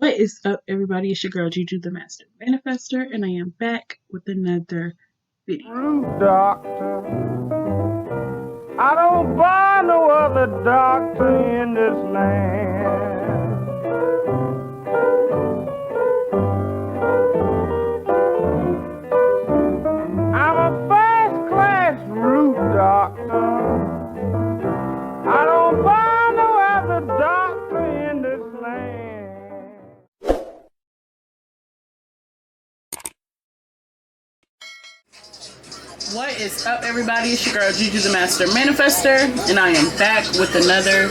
What is up, everybody? It's your girl Juju, the Master Manifester, and I am back with another video. Root doctor, I don't buy no other doctor in this land. I'm a first-class root doctor. I don't buy no other doctor in this land. What is up, everybody? It's your girl Juju, the Master Manifester, and I am back with another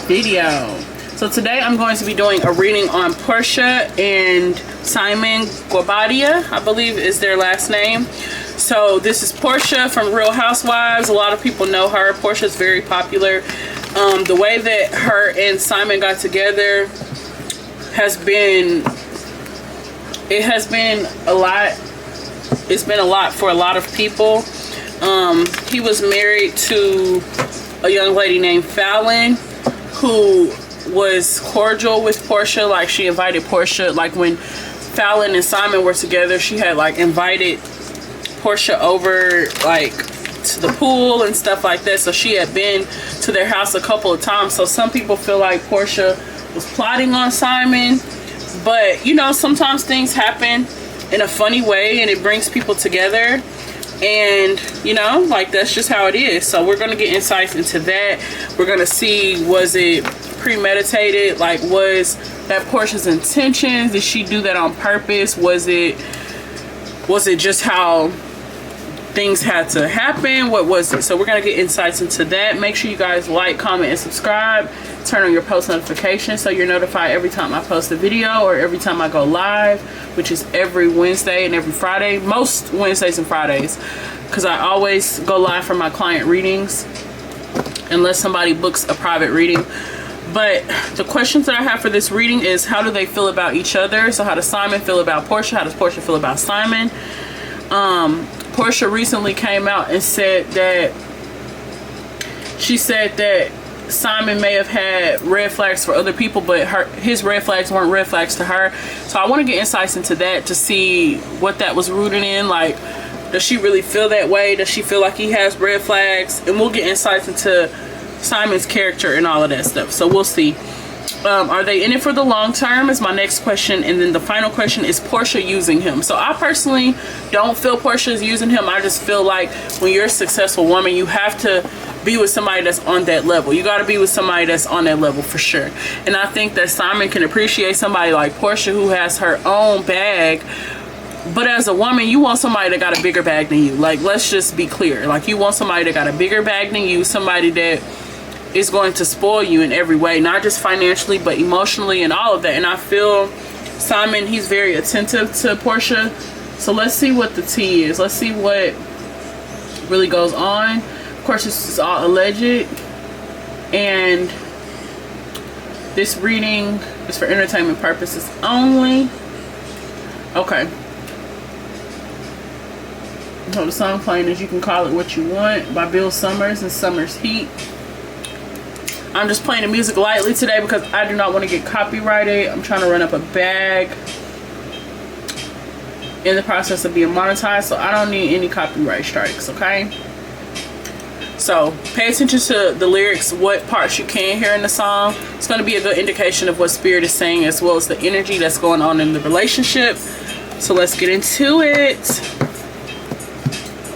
video. So today I'm going to be doing a reading on Porsha and Simon Guobadia, I believe is their last name. So this is Porsha from Real Housewives. A lot of people know her. Porsha is very popular. The way that her and Simon got together has been a lot. It's been a lot for a lot of people. He was married to a young lady named Fallon, who was cordial with Porsha. Like, she invited Porsha, like when Fallon and Simon were together, she had like invited Porsha over like to the pool and stuff like that. So she had been to their house a couple of times. So some people feel like Porsha was plotting on Simon, but you know, sometimes things happen in a funny way and it brings people together, and you know, like, that's just how it is. So we're gonna get insights into that. We're gonna see, was it premeditated? Like, was that Porsha's intentions? Did she do that on purpose? Was it just how things had to happen? What was it? So we're gonna get insights into that. Make sure you guys like, comment, and subscribe. Turn on your post notifications so you're notified every time I post a video or every time I go live, which is every Wednesday and every Friday. Most Wednesdays and Fridays, because I always go live for my client readings unless somebody books a private reading. But the questions that I have for this reading is, how do they feel about each other? So how does Simon feel about Porsha? How does Porsha feel about Simon? Porsha recently came out and said that Simon may have had red flags for other people, but his red flags weren't red flags to her. So I want to get insights into that to see what that was rooted in. Like, does she really feel that way? Does she feel like he has red flags? And we'll get insights into Simon's character and all of that stuff. So we'll see. Are they in it for the long term is my next question. And then the final question is Porsha using him. So I personally don't feel Porsha is using him. I just feel like when you're a successful woman, you have to be with somebody that's on that level. You got to be with somebody that's on that level for sure. And I think that Simon can appreciate somebody like Porsha, who has her own bag. But as a woman, you want somebody that got a bigger bag than you. Like, let's just be clear. Like, you want somebody that got a bigger bag than you, somebody that is going to spoil you in every way, not just financially, but emotionally and all of that. And I feel Simon, he's very attentive to Porsha. So let's see what the tea is. Let's see what really goes on. Of course, this is all alleged, and this reading is for entertainment purposes only. Okay. So the song playing is You Can Call It What You Want by Bill Summers and Summer's Heat. I'm just playing the music lightly today because I do not want to get copyrighted. I'm trying to run up a bag in the process of being monetized, so I don't need any copyright strikes, okay? So pay attention to the lyrics, what parts you can hear in the song. It's going to be a good indication of what Spirit is saying, as well as the energy that's going on in the relationship. So let's get into it.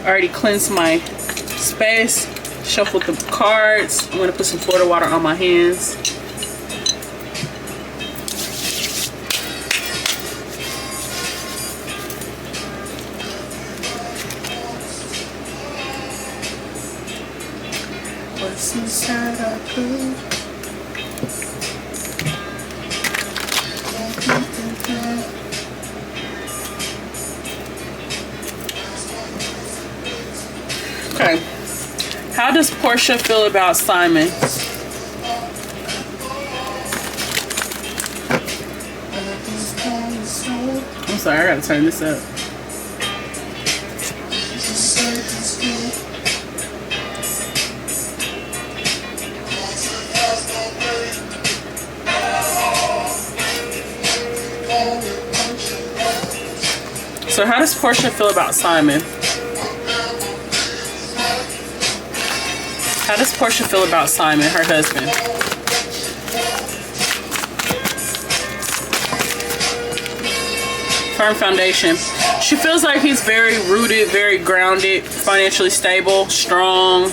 I already cleansed my space, shuffled the cards. I'm going to put some Florida water on my hands. What's inside our food? Okay. How does Porsha feel about Simon? I'm sorry, I gotta turn this up. So how does Porsha feel about Simon? How does Porsha feel about Simon, her husband? Firm foundation. She feels like he's very rooted, very grounded, financially stable, strong,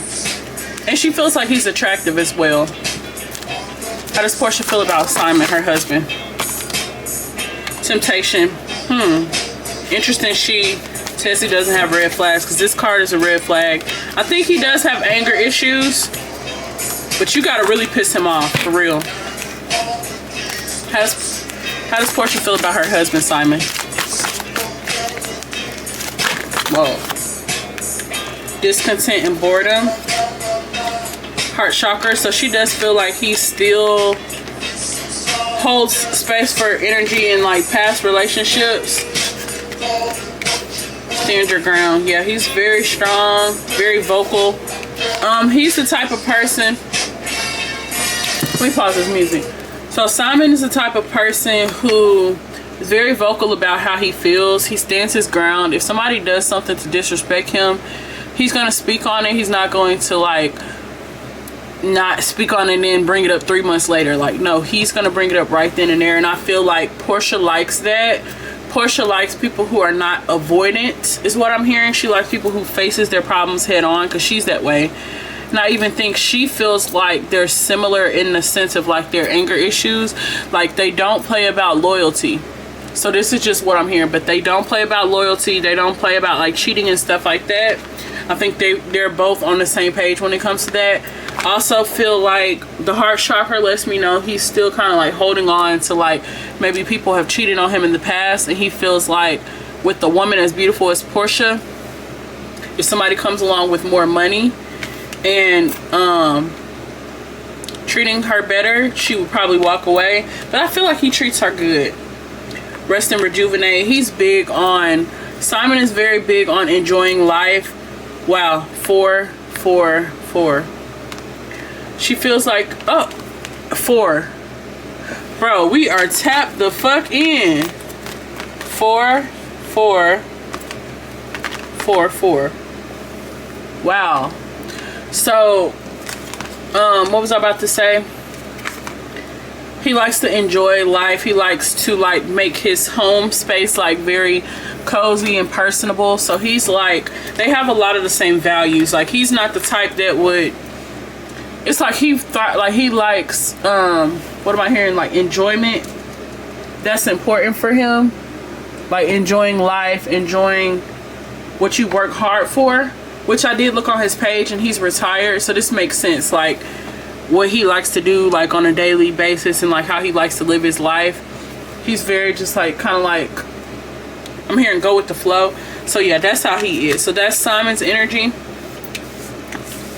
and she feels like he's attractive as well. How does Porsha feel about Simon, her husband? Temptation. Interesting. She says he doesn't have red flags, because this card is a red flag. I think he does have anger issues, but you gotta really piss him off, for real. How does Porsha feel about her husband, Simon? Whoa. Discontent and boredom. Heart chakra. So she does feel like he still holds space for energy in like past relationships. Stand your ground. Yeah, he's very strong, very vocal. He's the type of person. Let me pause this music. So Simon is the type of person who is very vocal about how he feels. He stands his ground. If somebody does something to disrespect him, he's going to speak on it. He's not going to like not speak on it and then bring it up 3 months later. Like, no, he's going to bring it up right then and there. And I feel like Porsha likes that. Porsha likes people who are not avoidant, is what I'm hearing. She likes people who faces their problems head on, because she's that way. And I even think she feels like they're similar in the sense of like their anger issues. Like they don't play about loyalty. So this is just what I'm hearing, but they don't play about loyalty. They don't play about like cheating and stuff like that. I think they're both on the same page when it comes to that. I also feel like the heart chakra lets me know he's still kind of like holding on to like maybe people have cheated on him in the past, and he feels like with the woman as beautiful as Porsha, if somebody comes along with more money and treating her better, she would probably walk away. But I feel like he treats her good. Rest and rejuvenate. He's big on, Simon is very big on enjoying life. Wow, 4, 4, 4. She feels like, oh, 4. Bro, we are tapped the fuck in. 4, 4, 4, 4. Wow. So, what was I about to say? He likes to enjoy life. He likes to like make his home space like very cozy and personable. So he's like, they have a lot of the same values. Like he's not the type that would, it's like he thought like he likes what am I hearing, like enjoyment. That's important for him. Like enjoying life, enjoying what you work hard for, which I did look on his page, and he's retired, so this makes sense. Like what he likes to do like on a daily basis, and like how he likes to live his life. He's very just like kind of like, I'm hearing go with the flow. So yeah, that's how he is. So that's Simon's energy.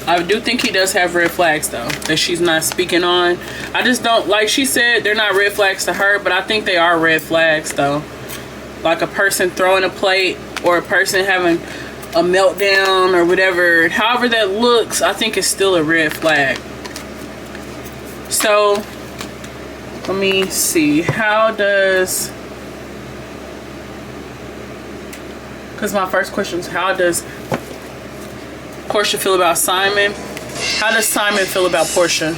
I do think he does have red flags though that she's not speaking on. I just don't, like she said, they're not red flags to her, but I think they are red flags though. Like a person throwing a plate, or a person having a meltdown or whatever, however that looks, I think it's still a red flag. So let me see, how does, because my first question is how does Porsha feel about Simon? How does Simon feel about Porsha?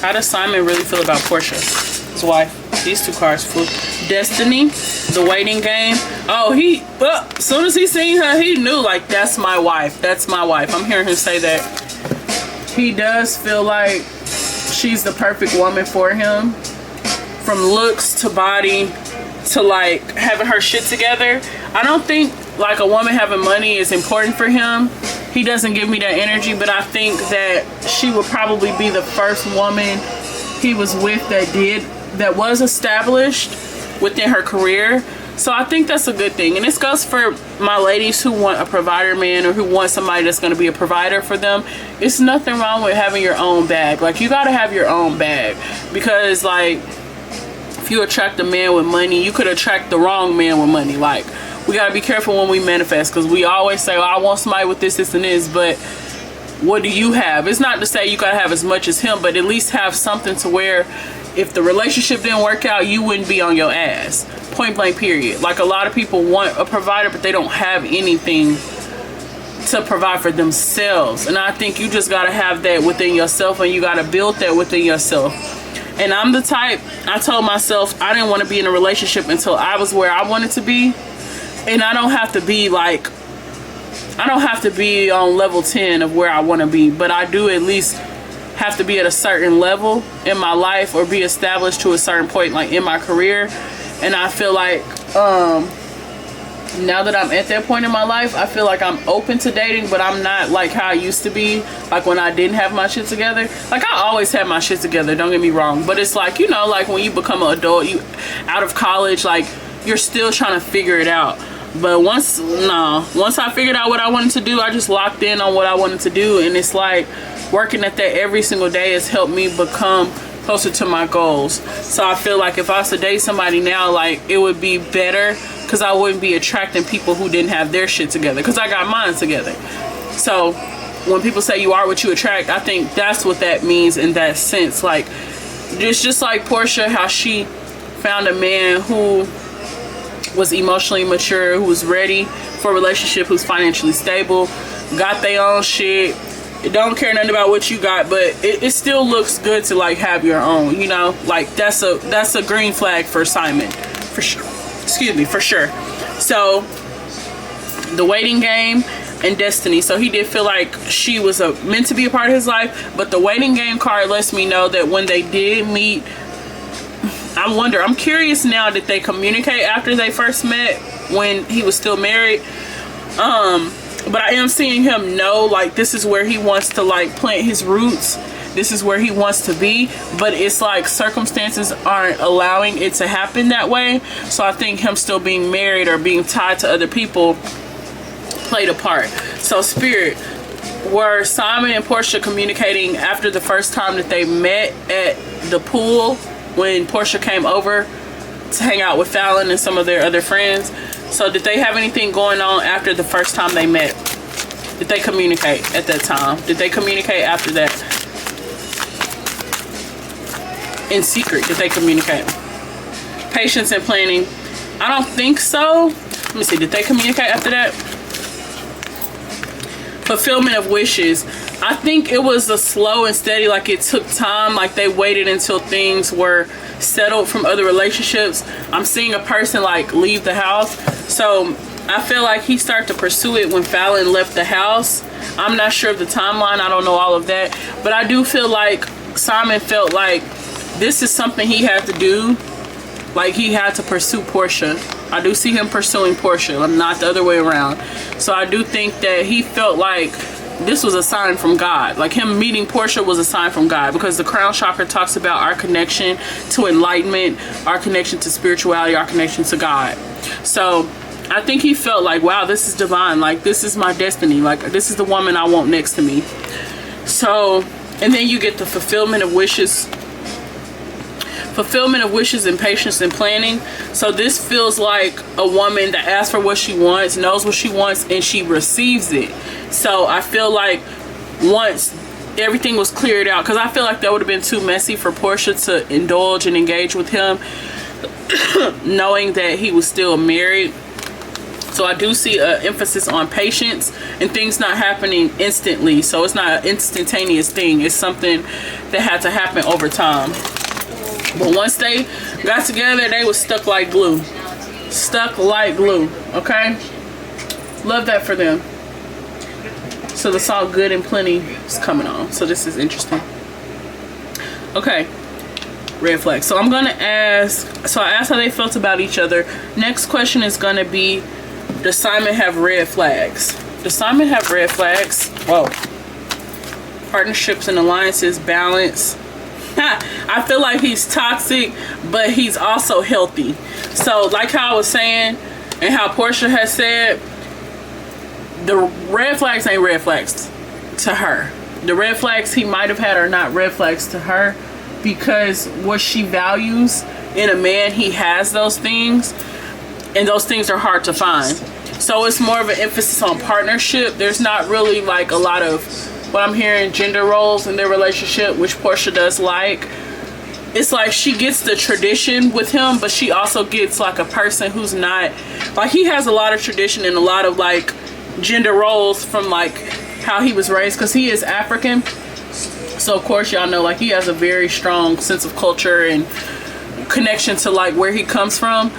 How does Simon really feel about Porsha, his wife? These two cards flew. Destiny, the waiting game. Oh, as soon as he seen her, he knew like that's my wife. That's my wife. I'm hearing him say that. He does feel like she's the perfect woman for him, from looks to body to like having her shit together. I don't think like a woman having money is important for him. He doesn't give me that energy, but I think that she would probably be the first woman he was with that was established within her career. So I think that's a good thing. And this goes for my ladies who want a provider man, or who want somebody that's going to be a provider for them. It's nothing wrong with having your own bag. Like, you got to have your own bag, because like if you attract a man with money, you could attract the wrong man with money. Like, we got to be careful when we manifest, because we always say, oh, I want somebody with this, this, and this, but what do you have? It's not to say you got to have as much as him, but at least have something to where if the relationship didn't work out, you wouldn't be on your ass. Point blank period. Like, a lot of people want a provider, but they don't have anything to provide for themselves. And I think you just gotta have that within yourself, and you gotta build that within yourself. And I'm the type, I told myself I didn't want to be in a relationship until I was where I wanted to be. And I don't have to be like, I don't have to be on level 10 of where I want to be, but I do at least have to be at a certain level in my life, or be established to a certain point, like in my career. And I feel like now that I'm at that point in my life, I feel like I'm open to dating, but I'm not like how I used to be, like when I didn't have my shit together. Like, I always had my shit together, don't get me wrong, but it's like, you know, like when you become an adult, you out of college, like you're still trying to figure it out. But once I figured out what I wanted to do, I just locked in on what I wanted to do. And it's like working at that every single day has helped me become closer to my goals. So I feel like if I was to date somebody now, like, it would be better, because I wouldn't be attracting people who didn't have their shit together, because I got mine together. So when people say you are what you attract, I think that's what that means in that sense. Like, it's just like Porsha, how she found a man who was emotionally mature, who was ready for a relationship, who's financially stable, got their own shit, don't care nothing about what you got, but it still looks good to like have your own, you know. Like, that's a green flag for Simon, for sure. Excuse me, for sure. So the waiting game and destiny. So he did feel like she was meant to be a part of his life, but the waiting game card lets me know that when they did meet, I'm curious now, did they communicate after they first met when he was still married? But I am seeing him know, like, this is where he wants to like plant his roots. This is where he wants to be, but it's like circumstances aren't allowing it to happen that way. So I think him still being married or being tied to other people played a part. So Spirit, were Simon and Porsha communicating after the first time that they met at the pool, when Porsha came over to hang out with Fallon and some of their other friends? So did they have anything going on after the first time they met? Did they communicate at that time? Did they communicate after that? In secret, did they communicate? Patience and planning. I don't think so. Let me see, did they communicate after that? Fulfillment of wishes. I think it was a slow and steady, like it took time, like they waited until things were settled from other relationships. I'm seeing a person like leave the house. So I feel like he started to pursue it when Fallon left the house. I'm not sure of the timeline. I don't know all of that. But I do feel like Simon felt like this is something he had to do. Like, he had to pursue Porsha. I do see him pursuing Porsha, not the other way around. So I do think that he felt like this was a sign from God. Like, him meeting Porsha was a sign from God, because the crown chakra talks about our connection to enlightenment, our connection to spirituality, our connection to God. So I think he felt like, wow, this is divine. Like, this is my destiny. Like, this is the woman I want next to me. So, and then you get the fulfillment of wishes. Fulfillment of wishes and patience and planning. So this feels like a woman that asks for what she wants, knows what she wants, and she receives it. So I feel like once everything was cleared out, because I feel like that would have been too messy for Porsha to indulge and engage with him knowing that he was still married. So I do see an emphasis on patience and things not happening instantly. So it's not an instantaneous thing. It's something that had to happen over time. But once they got together, they was stuck like glue. Stuck like glue, okay? Love that for them. So the song Good and Plenty is coming on. So this is interesting. Okay. Red flag. So I'm going to ask, so I asked how they felt about each other. Next question is going to be, does Simon have red flags? Does Simon have red flags? Whoa. Partnerships and alliances, balance. I feel like he's toxic, but he's also healthy. So like how I was saying, and how Porsha has said, the red flags ain't red flags to her. The red flags he might have had are not red flags to her, because what she values in a man, he has those things, and those things are hard to find. So it's more of an emphasis on partnership. There's not really like a lot of what I'm hearing, gender roles in their relationship, which Porsha does like. it's like she gets the tradition with him, but she also gets like a person who's not, like, he has a lot of tradition and a lot of like gender roles from like how he was raised, because he is African. So of course y'all know, like, he has a very strong sense of culture and connection to like where he comes from,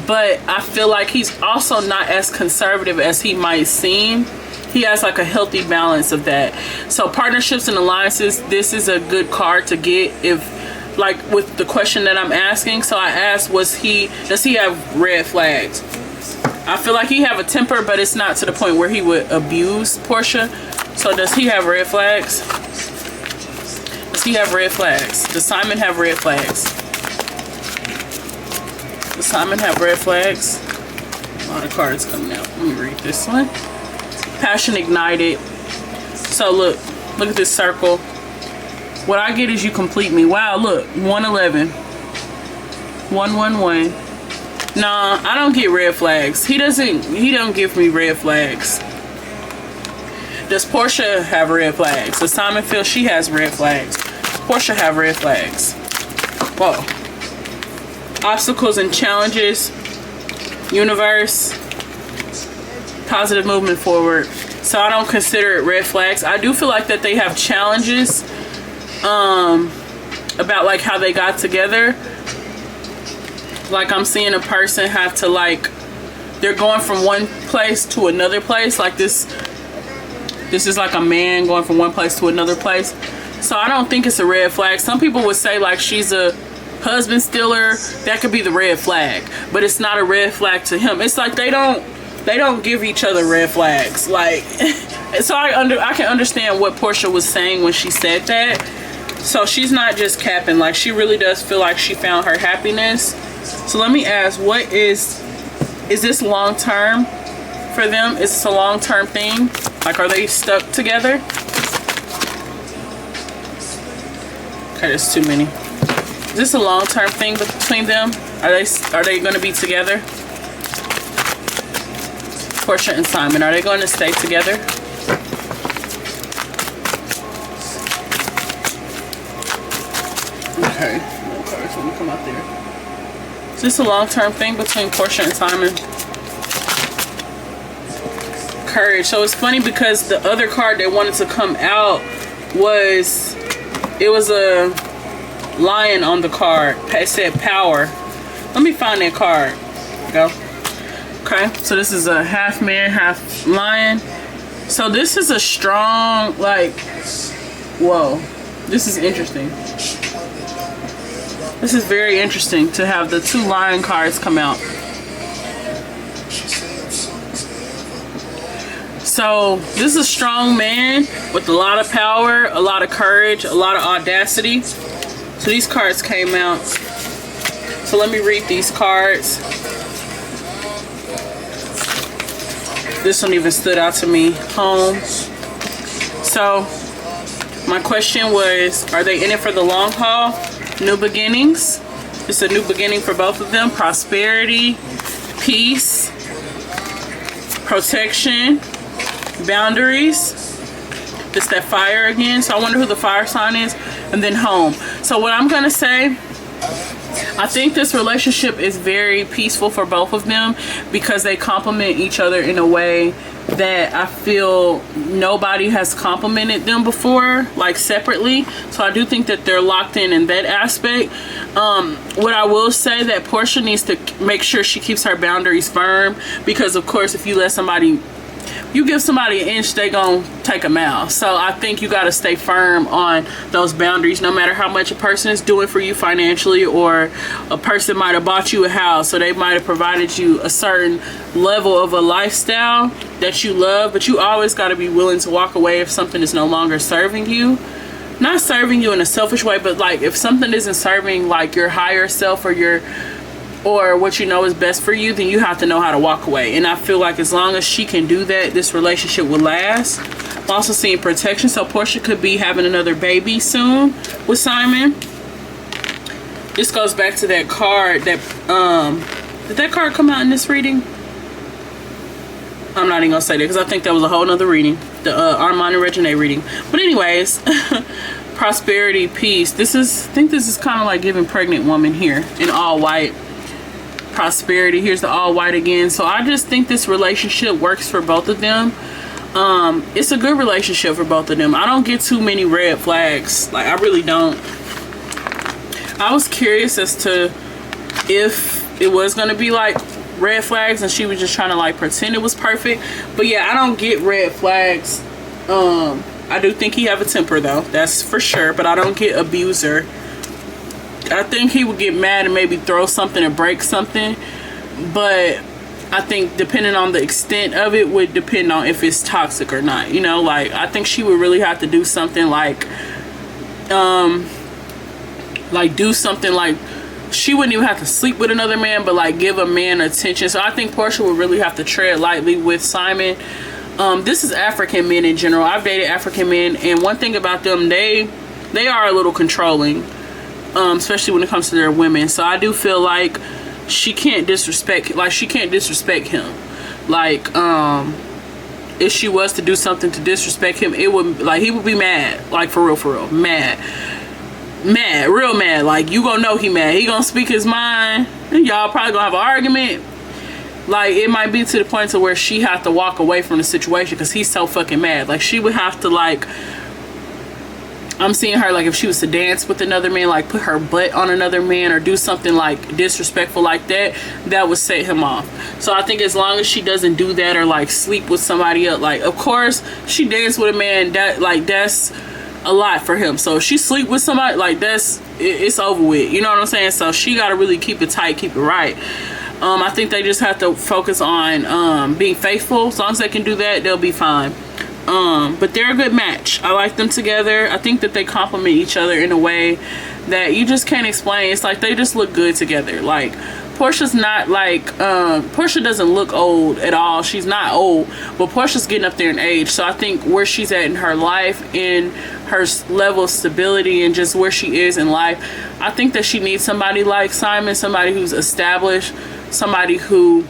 but I feel like he's also not as conservative as he might seem. He has like a healthy balance of that. So partnerships and alliances, this is a good card to get if, like, with the question that I'm asking. So I asked, does he have red flags? I feel like he have a temper, but it's not to the point where he would abuse Porsha. So does he have red flags? Does he have red flags? Does Simon have red flags? Does Simon have red flags? A lot of cards coming out. Let me read this one. Passion ignited. So look at this circle. What I get is you complete me. Wow, look, 111, 111. Nah, I don't get red flags. He don't give me red flags. Does Porsha have red flags? Does Simon feel she has red flags? Porsha have red flags. Whoa. Obstacles and challenges. Universe. Positive movement forward. So I don't consider it red flags. I do feel like that they have challenges about like how they got together. Like, I'm seeing a person have to, like, they're going from one place to another place. Like this is like a man going from one place to another place. So I don't think it's a red flag. Some people would say like she's a husband stealer. That could be the red flag, but it's not a red flag to him. It's like they don't give each other red flags. Like, so I can understand what Porsha was saying when she said that. So she's not just capping. Like, she really does feel like she found her happiness. So let me ask, what is this long term for them? Is this a long term thing? Like, are they stuck together? Okay, there's too many. Is this a long term thing between them? Are they going to be together? Porsha and Simon, are they going to stay together? Okay, so let me come out there. Is this a long-term thing between Porsha and Simon? Courage. So it's funny because the other card that wanted to come out was, it was a lion on the card. It said power. Let me find that card. Go. Okay, so this is a half man, half lion. So this is a strong, like, whoa, this is interesting. This is very interesting to have the two lion cards come out. So this is a strong man with a lot of power, a lot of courage, a lot of audacity. So these cards came out. So let me read these cards. This one even stood out to me. Home. So my question was, are they in it for the long haul? New beginnings. It's a new beginning for both of them. Prosperity, peace, protection, boundaries. It's that fire again. So I wonder who the fire sign is. And then home. So what I'm going to say, I think this relationship is very peaceful for both of them because they complement each other in a way that I feel nobody has complimented them before, like separately. So I do think that they're locked in that aspect. What I will say, that Porsha needs to make sure she keeps her boundaries firm, because of course if you let somebody, you give somebody an inch, they gonna take a mile. So I think you got to stay firm on those boundaries, no matter how much a person is doing for you financially, or a person might have bought you a house, so they might have provided you a certain level of a lifestyle that you love, but you always got to be willing to walk away if something is no longer serving you. Not serving you in a selfish way, but like if something isn't serving like your higher self or what you know is best for you, then you have to know how to walk away. And I feel like as long as she can do that, this relationship will last. I'm also seeing protection. So Porsha could be having another baby soon with Simon. This goes back to that card that, did that card come out in this reading? I'm not even gonna say that because I think that was a whole nother reading. The Armand and Regine reading. But anyways, prosperity, peace. I think this is kind of like giving pregnant woman here in all white. Prosperity. Here's the all white again. So I just think this relationship works for both of them. It's a good relationship for both of them. I don't get too many red flags. Like, I really don't. I was curious as to if it was going to be like red flags and she was just trying to like pretend it was perfect. But yeah, I don't get red flags. I do think he have a temper though, that's for sure, but I don't get abuser. I think he would get mad and maybe throw something or break something, but I think depending on the extent of it would depend on if it's toxic or not, you know. Like, I think she would really have to do something like do something like, she wouldn't even have to sleep with another man, but like give a man attention. So I think Porsha would really have to tread lightly with Simon. This is African men in general. I've dated African men, and one thing about them, they are a little controlling, especially when it comes to their women. So I do feel like she can't disrespect him. Like, if she was to do something to disrespect him, it would, like, he would be mad. Like, for real, mad, real mad. Like, you gonna know he mad. He gonna speak his mind, and y'all probably gonna have an argument. Like, it might be to the point to where she have to walk away from the situation because he's so fucking mad. Like, she would have to, like, I'm seeing her, like, if she was to dance with another man, like, put her butt on another man or do something, like, disrespectful like that, that would set him off. So I think as long as she doesn't do that or, like, sleep with somebody else, like, of course, she danced with a man, that, like, that's a lot for him. So if she sleep with somebody, like, it's over with. You know what I'm saying? So she got to really keep it tight, keep it right. I think they just have to focus on being faithful. As long as they can do that, they'll be fine. But they're a good match. I like them together. I think that they complement each other in a way that you just can't explain. It's like they just look good together. Like, Porsha's not like, Porsha doesn't look old at all. She's not old, but Porsha's getting up there in age. So I think where she's at in her life, in her level of stability, and just where she is in life, I think that she needs somebody like Simon, somebody who's established, somebody who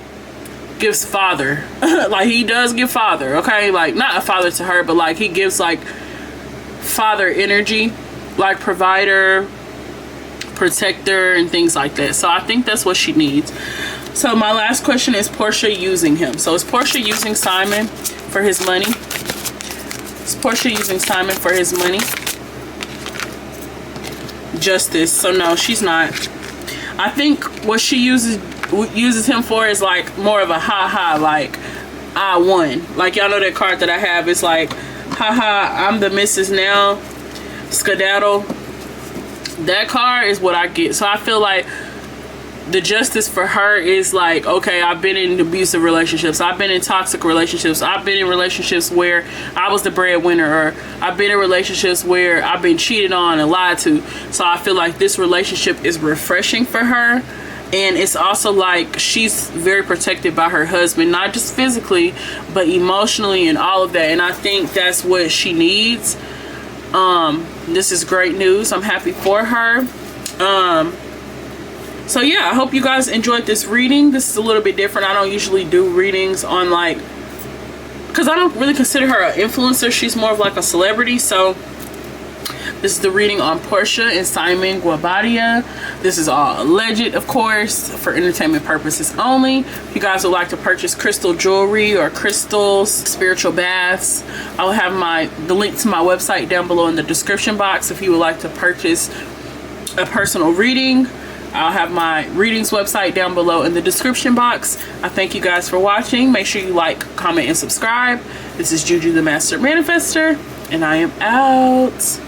gives father. Like, he does give father, okay? Like, not a father to her, but like he gives like father energy, like provider, protector, and things like that. So I think that's what she needs. So my last question is Porsha using him. So is Porsha using Simon for his money? Is Porsha using Simon for his money? Justice. So no, she's not. I think what she uses him for is like more of a ha-ha, like, I won. Like, y'all know that card that I have, it's like, haha, I'm the missus now, skedaddle. That card is what I get. So I feel like the justice for her is like, okay, I've been in abusive relationships, I've been in toxic relationships, I've been in relationships where I was the breadwinner, or I've been in relationships where I've been cheated on and lied to. So I feel like this relationship is refreshing for her. And it's also like she's very protected by her husband, not just physically, but emotionally and all of that. And I think that's what she needs. This is great news. I'm happy for her. So yeah, I hope you guys enjoyed this reading. This is a little bit different. I don't usually do readings on, like, because I don't really consider her an influencer. She's more of like a celebrity. So this is the reading on Porsha and Simon Guobadia. This is all alleged, of course, for entertainment purposes only. If you guys would like to purchase crystal jewelry or crystals, spiritual baths, I will have the link to my website down below in the description box. If you would like to purchase a personal reading, I'll have my readings website down below in the description box. I thank you guys for watching. Make sure you like, comment, and subscribe. This is Juju the Master Manifester, and I am out.